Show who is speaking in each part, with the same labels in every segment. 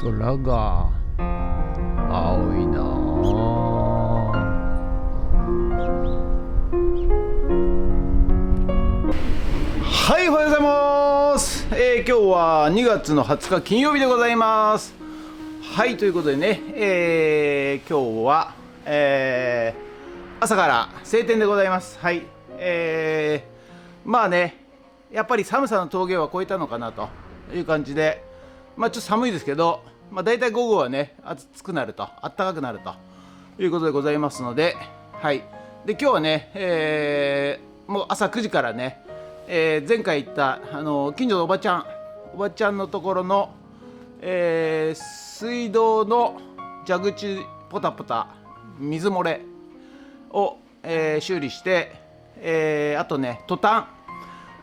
Speaker 1: 空が青いなあ。はい、おはようございます。今日は2月の20日金曜日でございます。はい、ということでね、今日は、朝から晴天でございます。はい、まあね、やっぱり寒さの峠は越えたのかなという感じで、まあちょっと寒いですけど、まあ大体午後はね、暑くなると、暖かくなるということでございますので、はい。で、今日はね、もう朝9時からね、前回行った近所のおばちゃんのところの、水道の蛇口ポタポタ水漏れを、修理して、あとねトタ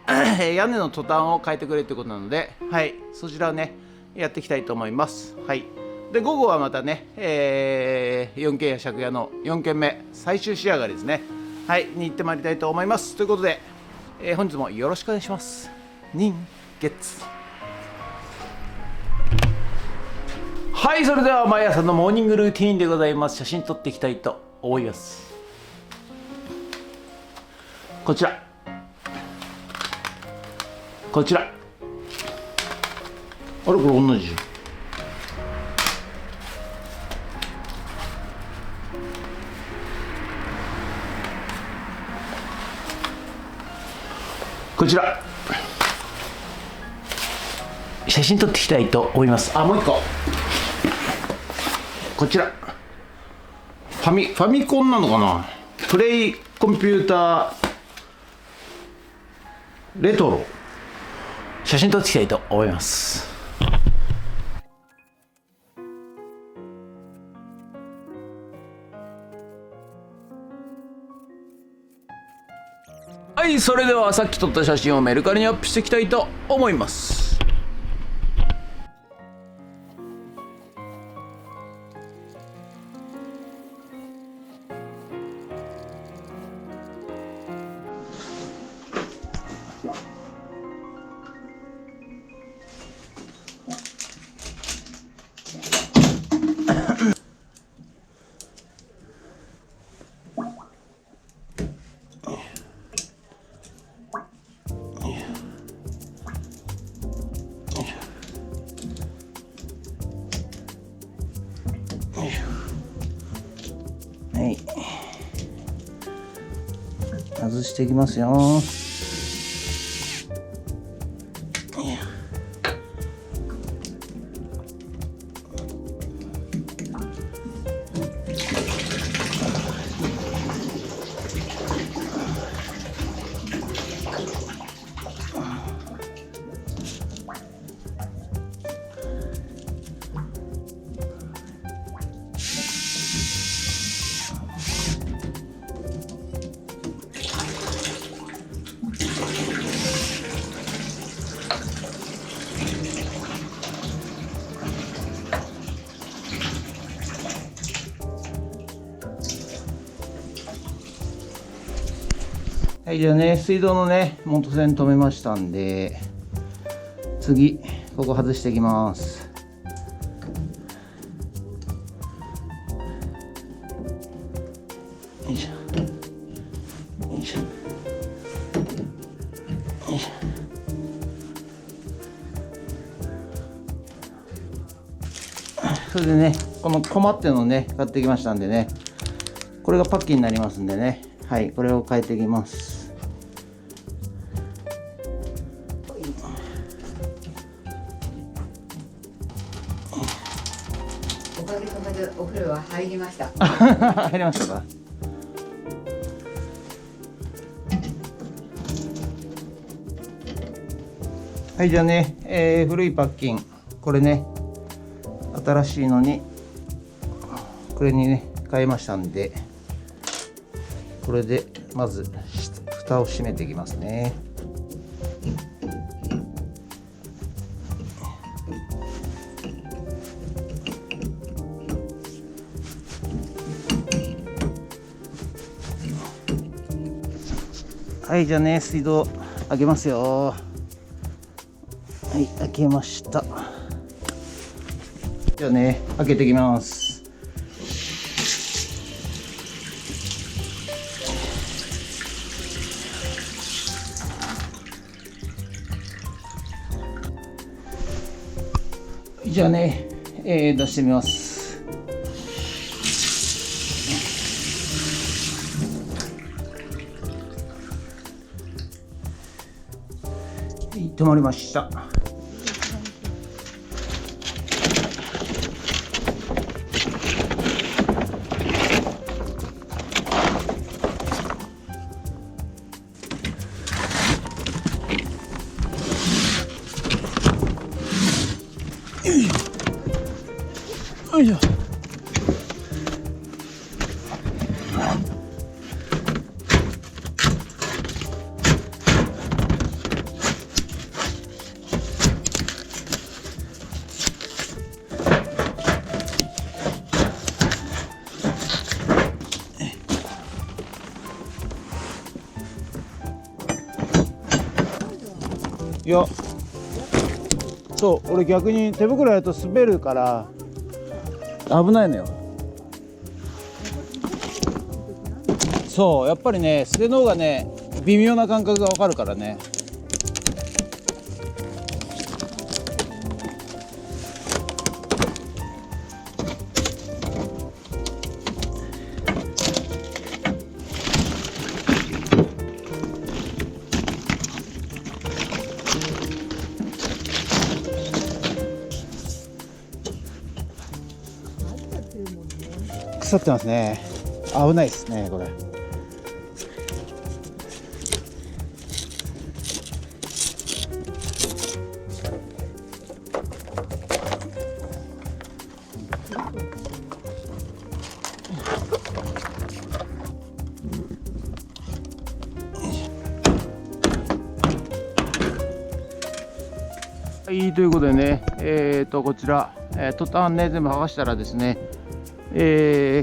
Speaker 1: ン屋根のトタンを変えてくれということなので、はい、そちらをねやっていきたいと思います。はい。で午後はまたね、4軒や借家の4軒目最終仕上がりですね、はいに行ってまいりたいと思います。ということで、本日もよろしくお願いします。人月。はい、それでは毎朝のモーニングルーティーンでございます。写真撮っていきたいと思います。こちらあれこれ同じじゃん。こちら写真撮っていきたいと思います。あ、もう一個こちらファミコンなのかな、プレイコンピューターレトロ、写真撮っていきたいと思います。はい、それではさっき撮った写真をメルカリにアップしていきたいと思います。はい、外していきますよ。はい、じゃあね、水道のね元栓止めましたんで、次ここ外していきます。よいしょよいしょよいしょ。それでね、このコマっていうのをね買ってきましたんでね、これがパッキンになりますんでね、はい、これを変えていきます。
Speaker 2: おかげさまでお風呂は入りました。
Speaker 1: 入りましたか。はい、じゃあね、古いパッキン、これね新しいのにこれにね変えましたんで、これでまず蓋を閉めていきますね。はい、じゃあね、水道開けますよ。はい、開けました。じゃあね、開けていきます。じゃあね、出してみます。止まりました。よいしょ。よいしょ。いや、そう俺逆に手袋やると滑るから危ないのよ。そうやっぱりね、素手の方がね微妙な感覚が分かるからね。腐ってますね。危ないですねこれ。はい、ということでね、こちら、トタンね全部剥がしたらですね、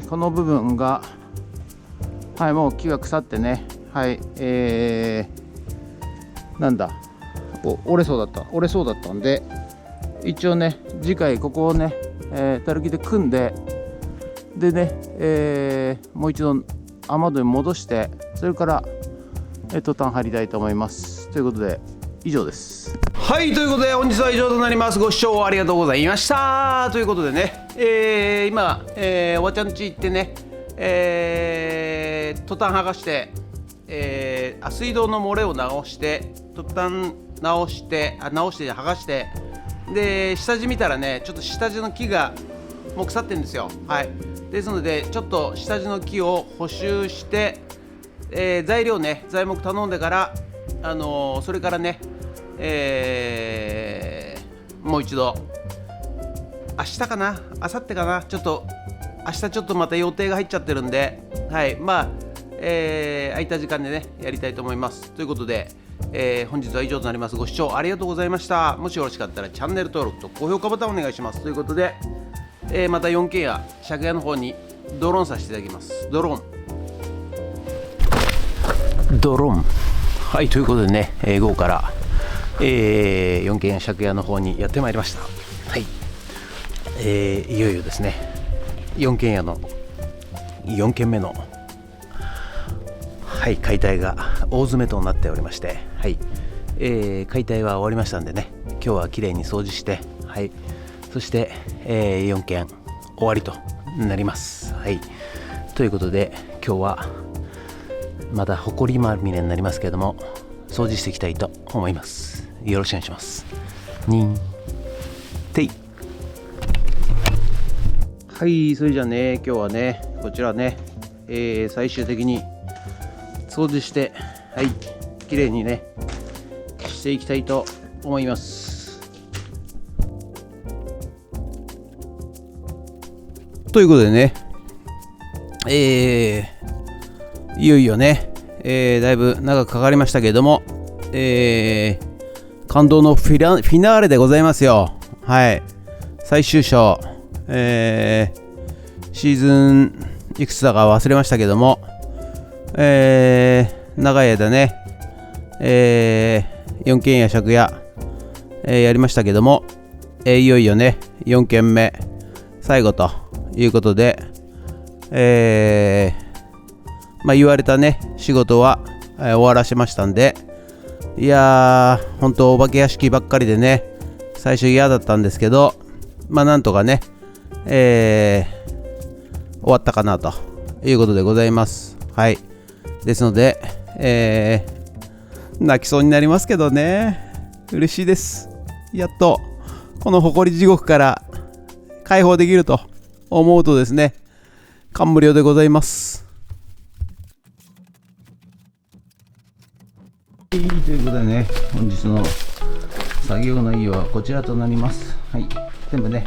Speaker 1: この部分が、はい、もう木が腐ってね、はい、なんだ、折れそうだったんで、一応ね、次回ここをね、たるきで組んで、でね、もう一度雨戸に戻して、それから、トタン張りたいと思います。ということで、以上です。はい、ということで本日は以上となります。ご視聴ありがとうございました。ということでね、今、おばちゃん家行ってね、トタン剥がして、水道の漏れを直して、トタン直して剥がして、で下地見たらね、ちょっと下地の木がもう腐ってるんですよ。はい、ですのでちょっと下地の木を補修して、材料ね、材木頼んでから、それからね、もう一度明日かな明後日かな、ちょっと明日ちょっとまた予定が入っちゃってるんで、はい、まあ、空いた時間でねやりたいと思います。ということで、本日は以上となります。ご視聴ありがとうございました。もしよろしかったらチャンネル登録と高評価ボタンお願いします。ということで、また 4K や借家の方にドローンさせていただきます。ドローンはい、ということでね、午後から4軒や借家の方にやってまいりました。はい、いよいよですね、4軒家の4軒目の、はい、解体が大詰めとなっておりまして、はい、解体は終わりましたんでね、今日はきれいに掃除して、はい、そして、4軒終わりとなります。はい、ということで今日はまだほこりまみれになりますけれども、掃除していきたいと思います。よろしくお願いします。認定。はい、それじゃあね、今日はねこちらね、最終的に掃除して、はい、きれいにねしていきたいと思います。ということでね、いよいよね、だいぶ長くかかりましたけれども、感動のフィナーレでございますよ。はい、最終章、シーズンいくつだか忘れましたけども、長い間ね、4軒や借家、やりましたけども、いよいよね4軒目最後ということで、言われたね仕事は、終わらしましたんで、いやー本当お化け屋敷ばっかりでね最初嫌だったんですけど、なんとかね、終わったかなということでございます。はい、ですので、泣きそうになりますけどね、嬉しいです。やっとこの埃地獄から解放できると思うとですね、感無量でございます。ということでね、本日の作業内容はこちらとなります。はい、全部ね、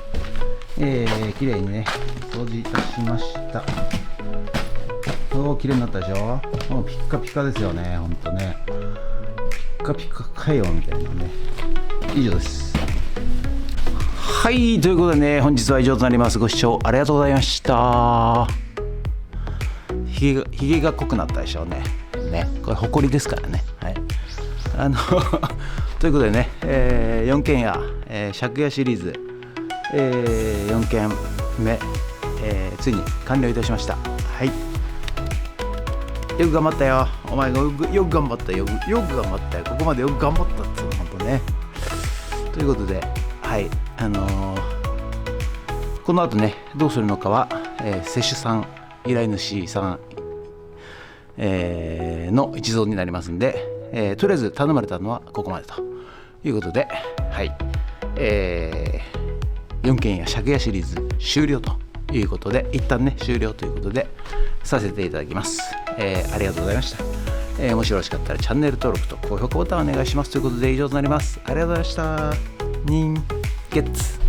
Speaker 1: きれいにね掃除いたしました。きれいになったでしょ。もうピッカピカですよね、ほんとね。ピッカピカかよみたいなね。以上です。はい、ということでね、本日は以上となります。ご視聴ありがとうございました。ひげが濃くなったでしょうね。これほこりですからね。はい。ということでね、4件や、借家シリーズ、4件目、ついに完了いたしました。はい。よく頑張ったよ。お前がよく頑張ったよ。よく頑張ったよ。ここまでよく頑張ったっつうの、ほんとね。ということで、はい。この後ね、どうするのかは、施主さん、依頼主さん、の一存になりますんで、とりあえず頼まれたのはここまでということで、はい、4件や借家シリーズ終了ということで、一旦ね終了ということでさせていただきます。ありがとうございました。もしよろしかったらチャンネル登録と高評価ボタンお願いしますということで、以上となります。ありがとうございました。ニンゲッツ。